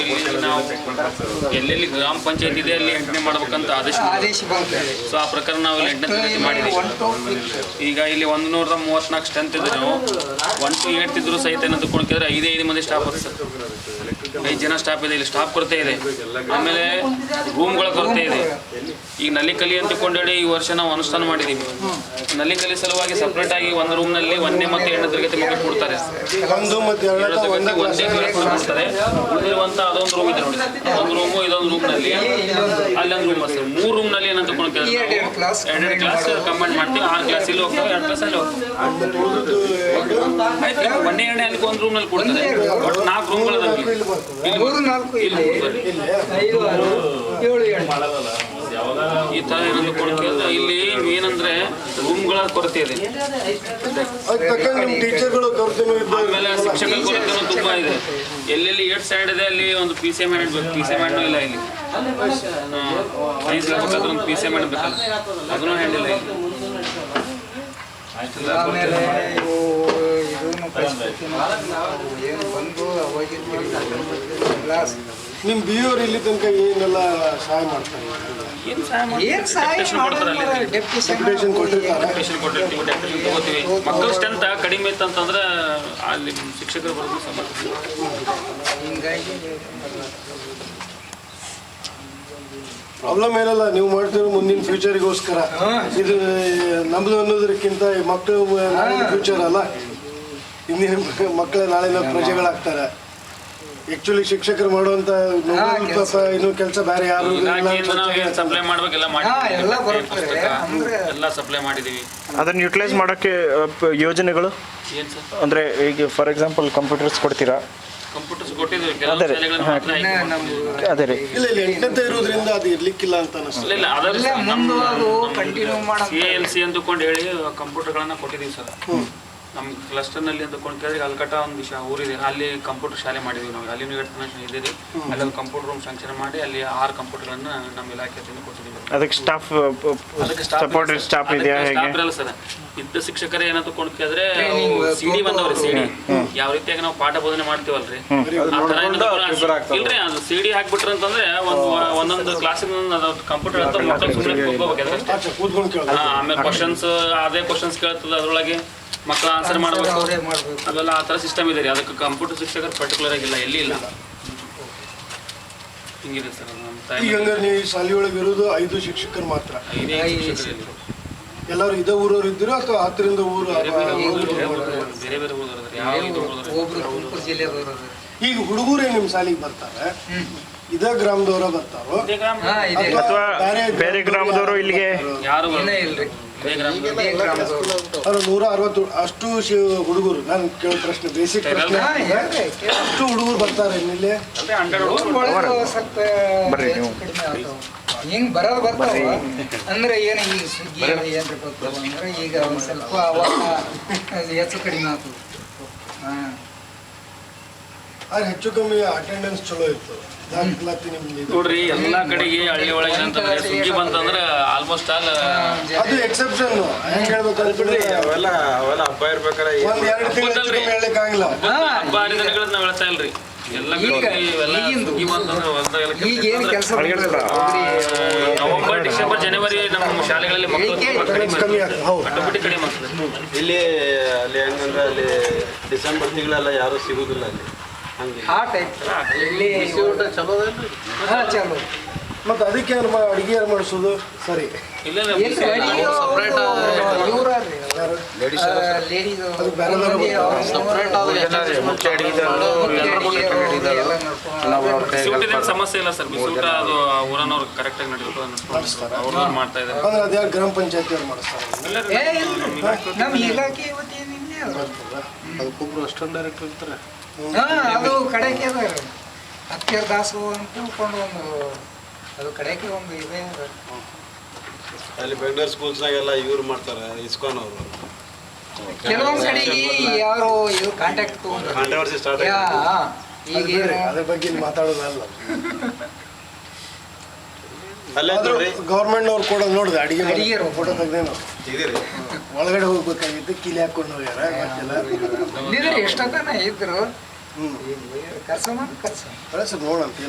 ಇಲ್ಲಿ ನಾವು ಎಲ್ಲೆಲ್ಲಿ ಗ್ರಾಮ ಪಂಚಾಯತ್ ಇದೆ ಅಲ್ಲಿ 8ನೇ ಮಾಡ್ಬೇಕಂತ ಆದೇಶ ಬಂದಿದೆ. ಸೊ ಆ ಪ್ರಕಾರ ನಾವು 8ನೇ ತರಗತಿ ಮಾಡಿದ್ದೀವಿ. ಈಗ ಇಲ್ಲಿ 134 ಸ್ಟ್ರೆಂತ್ ಇದ್ರೆ ನಾವು 1 to 8 ಇದ್ರು ಸಹಿತ ಏನಂತ ಕೊಂಡ್ಕಿದ್ರೆ 5 ಮಂದಿ ಸ್ಟಾಫ್ ಇರುತ್ತೆ. 5 ಜನ ಸ್ಟಾಫ್ ಇದೆ. ಇಲ್ಲಿ ಸ್ಟಾಫ್ ಕೊರತೆ ಇದೆ. ಆಮೇಲೆ ರೂಮ್ಗಳ ಕೊರತೆ ಇದೆ. ಈಗ ನಲಿಕಲಿ ಅಂತ ಕೊಂಡೇಳಿ ಈ ವರ್ಷ ನಾವು ಅನುಷ್ಠಾನ ಮಾಡಿದ್ದೀವಿ. ನಲಿಕಲಿ ಸಲುವಾಗಿ ಸಪ್ರೇಟ್ ಆಗಿ ಒಂದು ರೂಮ್ನಲ್ಲಿ 1ನೇ ಮತ್ತು 8ನೇ ತರಗತಿ ಮಕ್ಕಳು ಕೊಡ್ತಾರೆ. ಉಳಿದಿರುವಂಥ ಅದೊಂದು ರೂಮ್ ಇದೆ ನೋಡಿ, ಒಂದು ರೂಮು ಇದೊಂದು ರೂಮ್ನಲ್ಲಿ ಅಲ್ಲೊಂದು ರೂಮ್ ಸರ್. 3 ರೂಮ್ನಲ್ಲಿ ಏನಂತ ಕೊಂಡ್ತಾರೆ 2 ಕ್ಲಾಸ್ ಕಂಬೈನ್ ಮಾಡ್ತೀವಿ. 6 ಕ್ಲಾಸ್ ಇಲ್ಲಿ ಹೋಗ್ತವೆ, 2 ಕ್ಲಾಸ್ ಅಲ್ಲಿ ಹೋಗ್ತವೆ. ಆಯ್ತು, 1ನೇ 2ನೇ ಅಲ್ಲಿ ಒಂದು ರೂಮ್ನಲ್ಲಿ ಕೊಡ್ತಾರೆ. 4 ರೂಮ್ಗಳದಾವೆ. ಈ ತರ ಏನಂತ ಕೊಂಡ್ಕಿದ್ರೆ ಇಲ್ಲಿ ಏನಂದ್ರೆ ರೂಮ್ಗಳ ಕೊರತೆ ಇದೆ. ಆಮೇಲೆ ಶಿಕ್ಷಕರ ಕೊರತೆನೂ ತುಂಬಾ ಇದೆ. ಎಲ್ಲೆಲ್ಲಿ 8 ಸೈಡ್ ಇದೆ ಅಲ್ಲಿ ಒಂದು PCM ಇಡಬೇಕು. PCM ಇಲ್ಲ ಇಲ್ಲಿ. ಸೈನ್ಸ್ ಬೇಕಾದ್ರೆ ಒಂದು PCM ಇಡಬೇಕಲ್ಲ, ಅದನ್ನು ಹ್ಯಾಂಡಿಲ್ಲ ಇಲ್ಲಿ. ನಿಮ್ಮ BO ಇಲ್ಲಿ ತನಕ ಏನೆಲ್ಲ ಸಹಾಯ ಮಾಡ್ತಾರೆ? ಡೆಪ್ಯುಟೇಷನ್ ಕೊಟ್ಟಿರ್ತೀವಿ, ಡೆಪ್ಯುಟೇಷನ್ ತಗೋತೀವಿ. ಮಕ್ಕಳ ಸ್ಟ್ರೆಂತ್ ಕಡಿಮೆ ಇತ್ತಂತಂದ್ರೆ ಅಲ್ಲಿ ಶಿಕ್ಷಕರು ಬರೋದು ಸಮಸ್ಯೆ. ಪ್ರಾಬ್ಲಮ್ ಏನಲ್ಲ, ನೀವು ಮಾಡ್ತಿರೋ ಮುಂದಿನ ಫ್ಯೂಚರಿಗೋಸ್ಕರ. ಇದು ನಮ್ದು ಅನ್ನೋದಕ್ಕಿಂತ ಮಕ್ಕಳು ನಾಳಿನ ಫ್ಯೂಚರ್ ಅಲ್ಲ, ಇಂದಿನ ಮಕ್ಕಳ ನಾಳಿನ ಪ್ರಜೆಗಳಾಗ್ತಾರೆ. ಆಕ್ಚುಲಿ ಶಿಕ್ಷಕರು ಮಾಡುವಂತ ಇನ್ನು ಕೆಲಸ ಬೇರೆ ಯಾರು ಸಪ್ಲೈ ಮಾಡ್ಬೇಕೆಲ್ಲ ಎಲ್ಲ ಸಪ್ಲೈ ಮಾಡಿದೀವಿ. ಅದನ್ನ ಯುಟಿಲೈಸ್ ಮಾಡೋಕ್ಕೆ ಯೋಜನೆಗಳು ಅಂದ್ರೆ ಈಗ ಫಾರ್ ಎಕ್ಸಾಂಪಲ್ ಕಂಪ್ಯೂಟರ್ಸ್ ಕೊಡ್ತೀರಾ? ಕಂಪ್ಯೂಟರ್ಸ್ ಕೊಟ್ಟಿದ್ದೀವಿ. ಅದೇ ರೀ, ಇಲ್ಲ 8ನೇ ಇರೋದ್ರಿಂದ ಅದು ಇರ್ಲಿಕ್ಕಿಲ್ಲ ಅಂತ ಅನಿಸ್ತದೆ. ಇಲ್ಲ CLC ಅಂತಕೊಂಡು ಹೇಳಿ ಕಂಪ್ಯೂಟರ್ಗಳನ್ನ ಕೊಟ್ಟಿದ್ದೀವಿ ಸರ್. ನಮ್ಮ ಕ್ಲಸ್ಟರ್ನಲ್ಲಿ ಅಂತ ಕೊಂಡ್ಕೇಳಿ ಅಲ್ಕಟ ಒಂದು ವಿಷಯ ಊರಿದೆ, ಅಲ್ಲಿ ಕಂಪ್ಯೂಟರ್ ಶಾಲೆ ಮಾಡಿದ್ವಿ ನಾವು. ಅಲ್ಲಿ ಇದ್ದೀವಿ. ಅಲ್ಲಿ ಒಂದು ಕಂಪ್ಯೂಟರ್ ರೂಮ್ ಸ್ಯಾಂಕ್ಷನ್ ಮಾಡಿ ಅಲ್ಲಿ 6 ಕಂಪ್ಯೂಟರ್ಗಳನ್ನ ನಮ್ಮ ಇಲಾಖೆಯಿಂದ ಕೊಟ್ಟಿದ್ದೀವಿ. ಅದಕ್ಕೆ ಸಪೋರ್ಟೆಡ್ ಸ್ಟಾಫ್ ಇದೆಯಾ? ಇರಲ್ಲ ಸರ್, ಇದ್ದ ಶಿಕ್ಷಕರೇ ಏನಂತ ಕೊಂಡ್ಕಿದ್ರೆ CD ಬಂದವ್ರಿ. CD ಯಾವ ರೀತಿಯಾಗಿ ನಾವು ಪಾಠ ಬೋಧನೆ ಮಾಡ್ತೀವಲ್ರಿ, ಆ ತರ ಇಲ್ರಿ. ಅದು CD ಹಾಕ್ಬಿಟ್ರ ಅಂತಂದ್ರೆ ಒಂದೊಂದು ಕ್ಲಾಸಿನ ಕಂಪ್ಯೂಟರ್ ಅಂತ ಮಕ್ಕಳು ಸುಮ್ಮನೆ ಕೂತ್ಕೋಬೇಕು. ಆಮೇಲೆ ಕ್ವಶನ್ಸ್ ಅದೇ ಕ್ವಶನ್ಸ್ ಕೇಳ್ತದೆ, ಅದರೊಳಗೆ ಮಕ್ಕಳು ಆನ್ಸರ್ ಮಾಡಬೇಕು. ಅವೆಲ್ಲ ಆ ಥರ ಸಿಸ್ಟಮ್ ಇದೆ ರೀ. ಅದಕ್ಕೆ ಕಂಪ್ಯೂಟರ್ ಶಿಕ್ಷಕರು ಪರ್ಟಿಕ್ಯುಲರ್ ಆಗಿಲ್ಲ, ಎಲ್ಲಿ ಇಲ್ಲ. ಹಿಂಗಿದೆ ಸರ್ ನಮ್ಮ ಈಗ ನೀವು ಶಾಲೆಯೊಳಗೆ ಇರೋದು 5 ಶಿಕ್ಷಕರು ಮಾತ್ರ? 5 ಶಿಕ್ಷಕರು. ಎಲ್ಲರೂ ಇದೇ ಊರವ್ರು ಇದ್ದೀರೋ ಅಥವಾ ಹತ್ತಿರದ ಊರು? ಬೇರೆ ಬೇರೆ ಊರವ್ರು. ಈಗ ಹುಡುಗರೇ ನಿಮ್ಮ ಶಾಲೆಗೆ ಬರ್ತಾರೆ, ಇದೇ ಗ್ರಾಮದವರ ಬರ್ತಾರೋ ಅಥವಾ ಬೇರೆ ಗ್ರಾಮದವರು ಇಲ್ಲಿಗೆ? ಯಾರು ಇಲ್ರಿ, ಅವ್ರು 160 ಅಷ್ಟು ಹುಡುಗರು. ನಾನು ಕೇಳೋ ಪ್ರಶ್ನೆ ಬೇಸಿಕ್ ಪ್ರಶ್ನೆ, ಅಷ್ಟು ಹುಡುಗರು ಬರ್ತಾರೆ ಇಲ್ಲಿ? ಹಿಂಗ್ ಬರೋದು ಬರ್ತಾವ ಅಂದ್ರೆ ಏನು ಈಗ ಸುಗ್ಗಿ ಏನ್ರಿ ಬರ್ತಾವ ಅಂದ್ರೆ ಈಗ ಒಂದು ಸ್ವಲ್ಪ ಹೆಚ್ಚು ಕಡಿಮೆ ಆಗ್ತದೆ. ಹೆಚ್ಚು ಕಮ್ಮಿ ಅಟೆಂಡೆನ್ಸ್ ಚಲೋ ಇತ್ತು. ನೋಡ್ರಿ ಎಲ್ಲಾ ಕಡೆಗೆ ಹಳ್ಳಿ ಒಳಗೆ ಏನಂತಂದ್ರೆ ಸುಗ್ಗಿ ಬಂತಂದ್ರೆ ಆಲ್ಮೋಸ್ಟ್ ಆಲ್ ಅದು ಎಕ್ಸೆಪ್ಷನ್. ಹೆಂಗ್ ಹೇಳ್ಬೇಕಂದ್ರೆ ಅವೆಲ್ಲ ಹಬ್ಬ ಇರ್ಬೇಕಾರೆ ಒಂದ್ 2 ತಿಂಗಳು ಹೇಳಕ್ಕಾಗಿಲ್ಲ. ಹಬ್ಬ ಹರಿದಿನಗಳನ್ನ ನಾವು ಹೇಳ್ತಾ ಇಲ್ರಿ. ಎಲ್ಲ ಸುಗ್ಗಿ ಬಂತಂದ್ರೆ ನವೆಂಬರ್ ಡಿಸೆಂಬರ್ ಜನವರಿ ನಮ್ಮ ಶಾಲೆಗಳಲ್ಲಿ ಮಕ್ಕಳು ಕಟ್ಟುಬಿಟ್ಟು ಕಡಿಮೆ ಆಗ್ತದೆ. ಇಲ್ಲಿ ಅಲ್ಲಿ ಹೆಂಗಂದ್ರೆ ಅಲ್ಲಿ ಡಿಸೆಂಬರ್ ತಿಂಗಳೆಲ್ಲ ಯಾರು ಸಿಗುದಿಲ್ಲ ಅಲ್ಲಿ. ಮತ್ತೆ ಅದಕ್ಕೆ ಅಡಿಗೆ ಯಾರು ಮಾಡಿಸೋದು? ಸರಿ, ಸಮಸ್ಯೆ ಇಲ್ಲ ಸರ್. ಬಿಸಿಯೂಟ ಅದು ಊರನ್ನವ್ರು ಕರೆಕ್ಟ್ ಆಗಿ ನಡೆಸ್ತಾರೆ, ಅವ್ರು ಮಾಡ್ತಾ ಇದ್ದಾರೆ. ಅಂದ್ರೆ ಅದ್ಯಾವ ಗ್ರಾಮ ಪಂಚಾಯತಿ ಅವ್ರು ಮಾಡಿಸ್ತಾರೆ? ಅದಕ್ಕೊಬ್ರು ಅಸ್ಟೆಂಟ್ ಡೈರೆಕ್ಟರ್ ಇರ್ತಾರೆ. ಅದು ಕಡೆಗೆ ಹತ್ತಿರ ದಾಸು ಅಂತ ತಿಳ್ಕೊಂಡು ಒಂದು ಅದು ಕಡೆಗೆ ಒಂದು ಇದೆ. ಅಲ್ಲಿ ಬೆಂಗಳೂರು ಸ್ಕೂಲ್ಸ್ನಾಗೆಲ್ಲ ಇವ್ರು ಮಾಡ್ತಾರೆ, ಇಸ್ಕಾನ್ ಅವರು. ಕೆಲವೊಂದು ಕಡೆಗೆ ಯಾರು ಇದು ಕಾಂಟ್ಯಾಕ್ಟ್ ಕಾಂಟ್ರವರ್ಸಿ ಸ್ಟಾರ್ಟ್ ಈಗ ಅದ್ರ ಬಗ್ಗೆ ಮಾತಾಡೋದಲ್ಲ. ಅಲ್ಲೇ ನೋಡ್ರಿ ಗೌರ್ಮೆಂಟ್ ಅವ್ರು ಕೂಡ ನೋಡಿದೆ ಅಡಿಗೆ ಫೋಟೋ ತೆಗ್ದೇನು ಇದೀರಿ ಒಳಗಡೆ ಹೋಗ್ಬೇಕಾಗಿತ್ತು, ಕೀಲಿ ಹಾಕೊಂಡು ಹೋಗ್ಯಾರ. ಎಷ್ಟೊತ್ತನ ಇದ್ರು ಕರ್ಸಮ್ಮ ಕಳಿಸಿ ನೋಡೋಣ